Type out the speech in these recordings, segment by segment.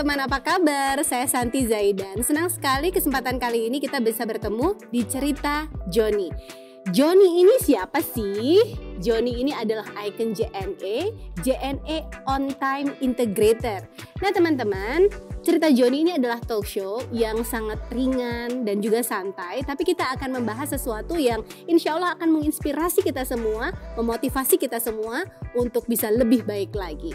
teman-teman, apa kabar? Saya Santi Zaidan. Senang sekali kesempatan kali ini kita bisa bertemu di Cerita Joni. Joni ini siapa sih? Joni ini adalah ikon JNE On Time Integrator. Nah teman-teman, Cerita Joni ini adalah talk show yang sangat ringan dan juga santai. Tapi kita akan membahas sesuatu yang insya Allah akan menginspirasi kita semua, memotivasi kita semua untuk bisa lebih baik lagi.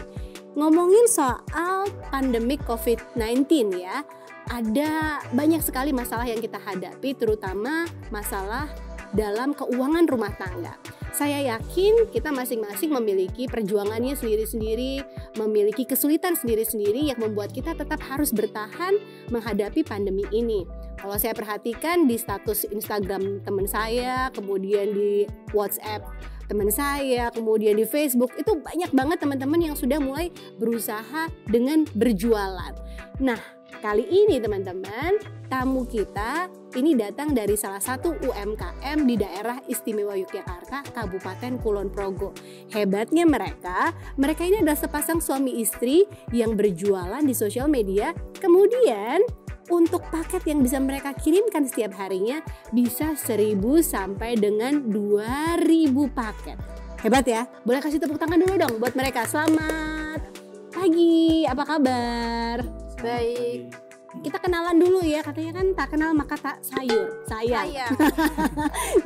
Ngomongin soal pandemi COVID-19 ya, ada banyak sekali masalah yang kita hadapi, terutama masalah dalam keuangan rumah tangga. Saya yakin kita masing-masing memiliki perjuangannya sendiri-sendiri, memiliki kesulitan sendiri-sendiri yang membuat kita tetap harus bertahan menghadapi pandemi ini. Kalau saya perhatikan di status Instagram teman saya, kemudian di WhatsApp teman saya, kemudian di Facebook, itu banyak banget teman-teman yang sudah mulai berusaha dengan berjualan. Nah, kali ini teman-teman, tamu kita ini datang dari salah satu UMKM di daerah istimewa Yogyakarta, Kabupaten Kulon Progo. Hebatnya mereka ini adalah sepasang suami istri yang berjualan di sosial media. Kemudian untuk paket yang bisa mereka kirimkan setiap harinya bisa 1.000 sampai dengan 2.000 paket. Hebat ya? Boleh kasih tepuk tangan dulu dong buat mereka. Selamat pagi, apa kabar? Baik. Kita kenalan dulu ya, katanya kan tak kenal maka tak sayur, sayang.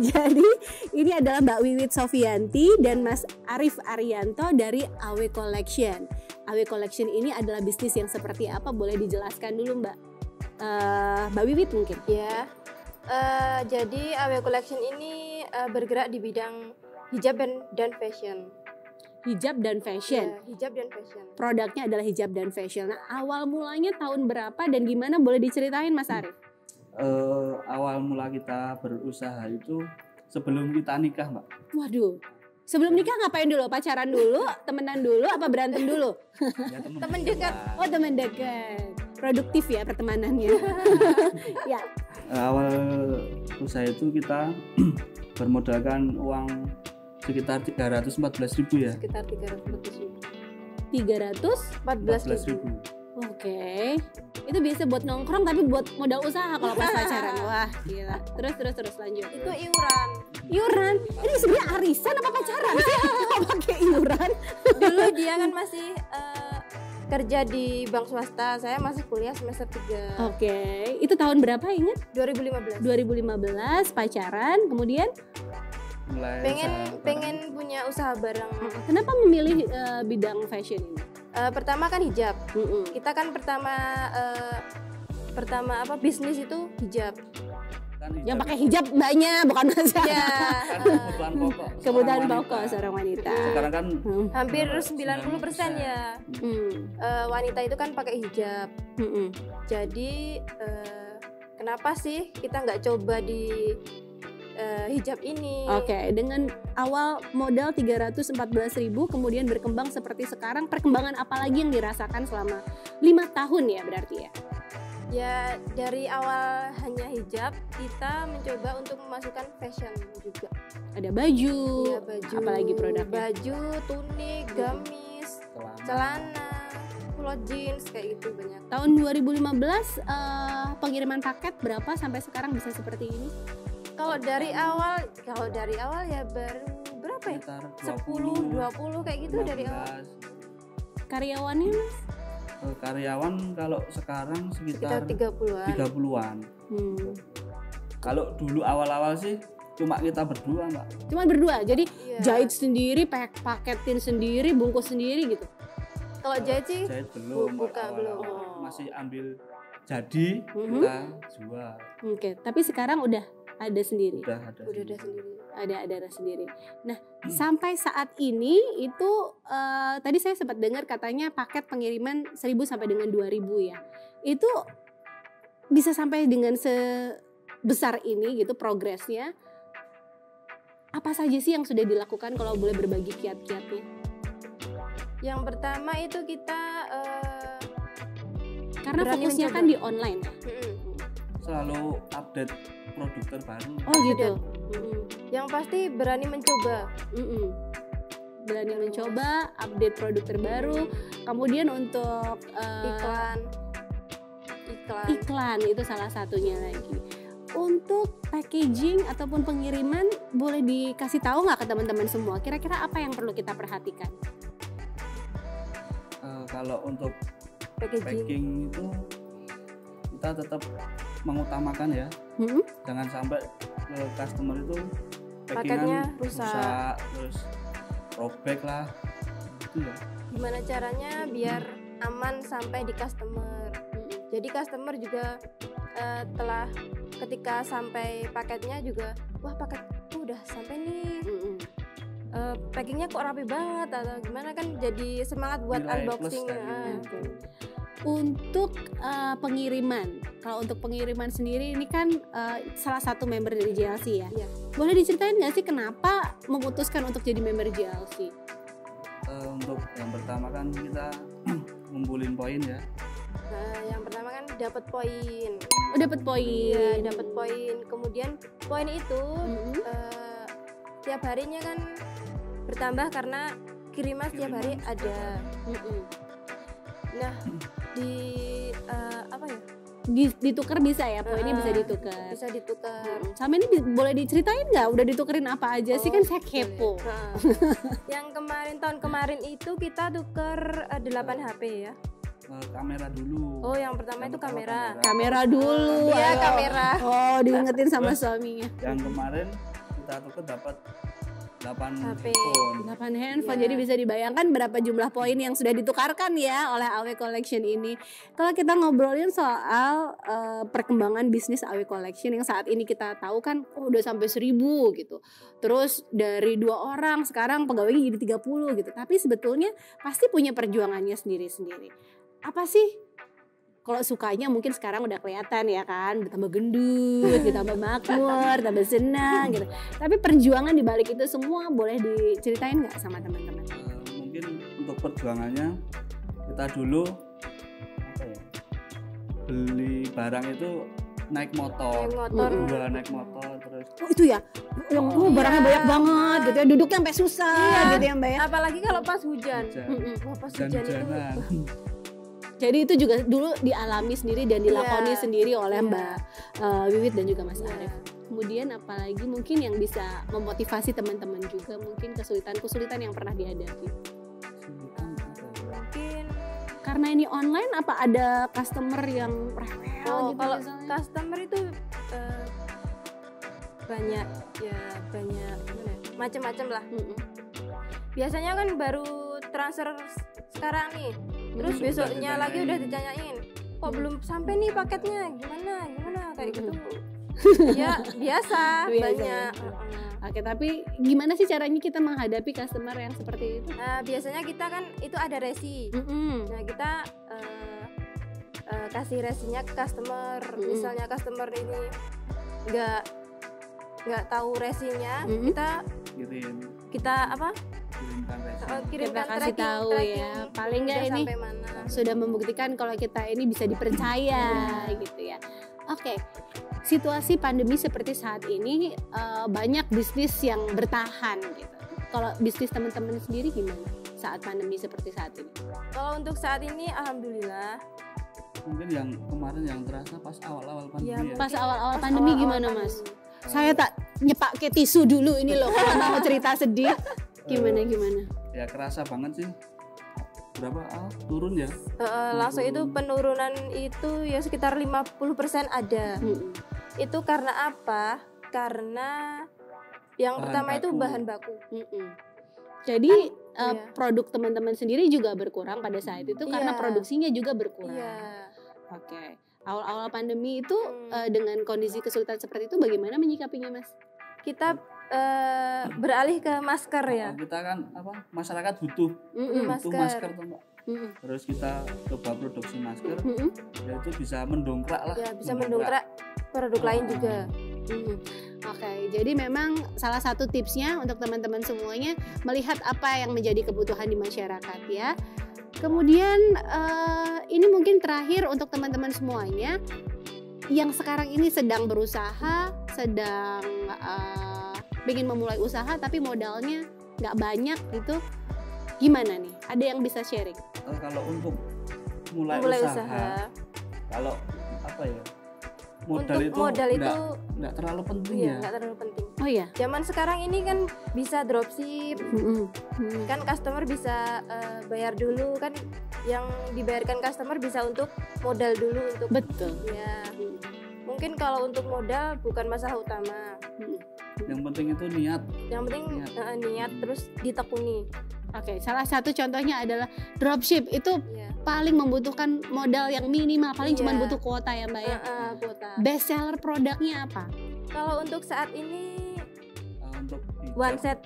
Jadi ini adalah Mbak Wiwit Sofianti dan Mas Arif Arianto dari AW Collection. AW Collection ini adalah bisnis yang seperti apa? Boleh dijelaskan dulu Mbak Wiwit mungkin? Ya, jadi AW Collection ini bergerak di bidang hijab dan fashion. Hijab dan fashion. Ya, hijab dan fashion. Produknya adalah hijab dan fashion. Nah, awal mulanya tahun berapa dan gimana, boleh diceritain Mas Arif? Awal mula kita berusaha itu sebelum kita nikah, Mbak. Waduh. Sebelum nikah ngapain dulu? Pacaran dulu, temenan dulu, apa berantem dulu? Ya, Teman dekat. Oh, teman dekat. Produktif ya pertemanannya. Ya. Awal usaha itu kita bermodalkan uang sekitar 314.000 ya. Sekitar 314.000. 314.000. Oke. Itu biasa buat nongkrong tapi buat modal usaha kalau pas pacaran. Wah, gila. Terus lanjut. Itu iuran. Iuran. Ini sebenarnya arisan apa pacaran sih? Kok pakai iuran? Dulu dia kan masih kerja di bank swasta. Saya masih kuliah semester 3. Oke. Itu tahun berapa ingat? 2015. 2015 pacaran, kemudian Mulai pengen punya usaha bareng. kenapa memilih bidang fashion ini? Pertama kan hijab. Kita kan pertama bisnis itu hijab. Yang pakai hijab mbaknya, bukan Mas. Ya. Kebutuhan pokok. Kebutuhan pokok seorang wanita. Sekarang kan Hampir 90% ya. Wanita itu kan pakai hijab. Jadi kenapa sih kita nggak coba di hijab ini? Oke, dengan awal modal 314.000 kemudian berkembang seperti sekarang, perkembangan apa lagi yang dirasakan selama 5 tahun ya berarti ya? Ya, dari awal hanya hijab, kita mencoba untuk memasukkan fashion juga. Ada baju, Ya, baju, apalagi produknya? baju, tunik, gamis, celana, pulot jeans, kayak gitu banyak. Tahun 2015 pengiriman paket berapa sampai sekarang bisa seperti ini? Kalau dari awal ya baru berapa ya? sekitar 10, 20 kayak gitu dari awal. Karyawannya Mas? Karyawan kalau sekarang sekitar 30-an. 30-an. Kalau dulu awal-awal sih cuma kita berdua, Mbak. Cuma berdua, jadi Iya. jahit sendiri, paketin sendiri, bungkus sendiri gitu? Kalau jahit sih Jahit belum, buka belum. awal-awal masih ambil jadi kita jual. Oke, tapi sekarang udah ada sendiri? Udah ada sendiri. Ada sendiri. Nah, sampai saat ini itu tadi saya sempat dengar katanya paket pengiriman 1.000 sampai dengan 2.000 ya. Itu bisa sampai dengan sebesar ini gitu progresnya. Apa saja sih yang sudah dilakukan kalau boleh berbagi kiat-kiatnya? Yang pertama itu kita Karena berani fokusnya mencoba. kan di online ya. selalu update produk terbaru. Oh gitu. Yang pasti berani mencoba. Berani mencoba, update produk terbaru. Kemudian untuk Iklan. Iklan itu salah satunya lagi. Untuk packaging ataupun pengiriman boleh dikasih tahu nggak ke teman-teman semua? Kira-kira apa yang perlu kita perhatikan? Kalau untuk packaging. packing itu kita tetap mengutamakan ya. Jangan sampai ke customer itu Paketnya packingan rusak, terus robek lah. Itu ya. Gimana caranya biar aman sampai di customer. Jadi customer juga telah ketika sampai paketnya juga, wah paketku udah sampai nih. Packingnya kok rapi banget atau gimana, kan jadi semangat buat Nilai unboxing. plus tadi. Untuk pengiriman, kalau untuk pengiriman sendiri ini kan salah satu member dari JLC ya. Iya. Boleh diceritain nggak sih kenapa memutuskan untuk jadi member JLC? Untuk yang pertama kan kita ngumpulin poin ya. Yang pertama kan dapat poin. Oh, dapat poin. Iya, dapat poin. Kemudian poin itu tiap harinya kan bertambah karena kiriman setiap hari ada. Nah, di apa ya? Ditukar bisa ya, poinnya bisa ditukar. Bisa ditukar. Sama ini boleh diceritain nggak? Udah ditukerin apa aja sih, kan saya kepo. Yang tahun kemarin itu kita tuker 8 HP ya. Kamera dulu. Oh, yang pertama itu kamera. Kamera dulu. Iya, ayo. kamera. Oh, diingetin sama suaminya. Yang kemarin kita tuker dapat 8 HP. handphone. 8 handphone, Iya. jadi bisa dibayangkan berapa jumlah poin yang sudah ditukarkan ya oleh AW Collection ini. Kalau kita ngobrolin soal perkembangan bisnis AW Collection yang saat ini kita tahu kan udah sampai 1000 gitu. Terus dari 2 orang sekarang pegawainya jadi 30 gitu. Tapi sebetulnya pasti punya perjuangannya sendiri-sendiri. Apa sih? Kalau sukanya mungkin sekarang udah kelihatan ya kan, ditambah gendut, ditambah makmur, tambah senang gitu. Tapi perjuangan di balik itu semua boleh diceritain nggak sama teman-teman? Mungkin untuk perjuangannya kita dulu apa ya, beli barang itu naik motor, naik motor terus. Oh itu ya, yang barangnya banyak banget gitu ya, duduknya sampai susah gitu ya Mbak ya. Apalagi kalau pas hujan. Wah, pas hujan itu. Jadi itu juga dulu dialami sendiri dan dilakoni sendiri oleh Mbak Wiwit dan juga Mas Arief. Kemudian apalagi mungkin yang bisa memotivasi teman-teman juga, mungkin kesulitan-kesulitan yang pernah dihadapi. Mungkin karena ini online, apa ada customer yang rewel gitu kalau misalnya? customer itu banyak macam-macam lah. Biasanya kan baru transfer sekarang nih, terus besoknya lagi udah ditanyain, kok belum sampai nih paketnya, gimana kayak gitu. Ya biasa. Banyak. Oke, tapi gimana sih caranya kita menghadapi customer yang seperti itu? Nah, biasanya kita kan itu ada resi. Nah, kita kasih resinya ke customer. Misalnya customer ini nggak tahu resinya, kita apa? Kirimkan Kita kasih tahu ya. Paling nggak ini sudah membuktikan kalau kita ini bisa dipercaya gitu ya. Oke. Situasi pandemi seperti saat ini banyak bisnis yang bertahan gitu. Kalau bisnis teman-teman sendiri gimana saat pandemi seperti saat ini? Kalau untuk saat ini alhamdulillah. Mungkin yang kemarin yang terasa pas awal-awal pandemi. Ya. Pas awal-awal pandemi gimana Mas? Saya tak nyepak ke tisu dulu ini loh kalau mau cerita sedih. Gimana? Ya kerasa banget sih. Berapa? Turun ya? Langsung itu penurunan itu ya sekitar 50% ada. Itu karena apa? Karena yang pertama itu bahan baku. Jadi produk teman-teman sendiri juga berkurang pada saat itu karena produksinya juga berkurang. Oke. Awal-awal pandemi itu dengan kondisi kesulitan seperti itu bagaimana menyikapinya Mas? Kita beralih ke masker ya. Kita kan masyarakat butuh masker tuh Mbak. Terus kita coba produksi masker, ya itu bisa mendongkrak lah. Ya bisa mendongkrak produk lain juga. Oke, jadi memang salah satu tipsnya untuk teman-teman semuanya melihat apa yang menjadi kebutuhan di masyarakat ya. Kemudian ini mungkin terakhir untuk teman-teman semuanya yang sekarang ini sedang berusaha, sedang ingin memulai usaha tapi modalnya nggak banyak gitu, gimana nih? Ada yang bisa sharing? Kalau untuk mulai usaha, kalau apa ya? Modal itu enggak terlalu penting ya. Enggak terlalu penting. Oh iya. Zaman sekarang ini kan bisa dropship. Kan customer bisa bayar dulu kan, yang dibayarkan customer bisa untuk modal dulu untuk. Betul. Ya. Mungkin kalau untuk modal bukan masalah utama. Yang penting itu niat. Yang penting niat terus ditekuni. Oke, salah satu contohnya adalah dropship itu paling membutuhkan modal yang minimal, paling cuma butuh kuota ya Mbak ya. Kuota. Best seller produknya apa? Kalau untuk saat ini untuk hijab, one set.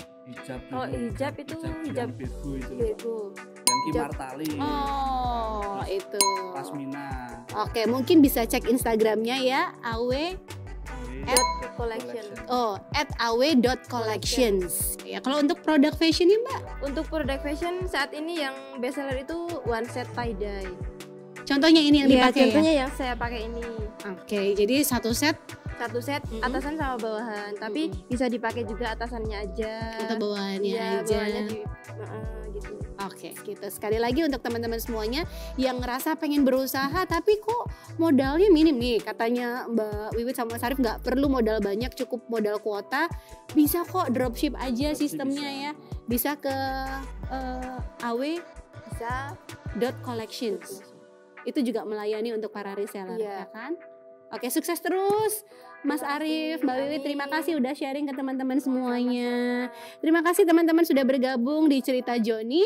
Kalau hijab itu hijab bego itu. Yang kimartali. Oh, itu. Pasmina. Oke, mungkin bisa cek Instagramnya ya, @collection. @aw.collections. Ya, kalau untuk produk fashionnya Mbak? Untuk produk fashion saat ini yang best seller itu one set tie dye. Contohnya ini yang dipakai. Contohnya yang saya pakai ini. Oke, jadi satu set atasan sama bawahan, tapi bisa dipakai juga atasannya aja atau bawahannya aja. Bawahannya gitu. Oke, gitu. Sekali lagi untuk teman-teman semuanya yang ngerasa pengen berusaha tapi kok modalnya minim nih, katanya Mbak Wiwit sama Mas Arif nggak perlu modal banyak, cukup modal kuota, bisa kok dropship aja sistemnya ya. Bisa ke aw.collections. Itu juga melayani untuk para reseller, ya kan? Oke, sukses terus Mas Arif, Mbak Wiwit, terima kasih udah sharing ke teman-teman semuanya. Terima kasih teman-teman sudah bergabung di Cerita Joni.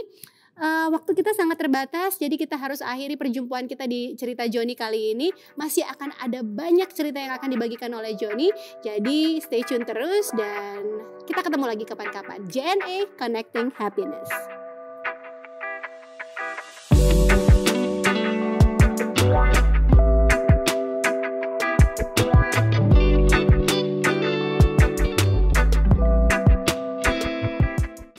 Waktu kita sangat terbatas, jadi kita harus akhiri perjumpaan kita di Cerita Joni kali ini. Masih akan ada banyak cerita yang akan dibagikan oleh Joni, jadi stay tune terus dan kita ketemu lagi kapan-kapan. JNE Connecting Happiness.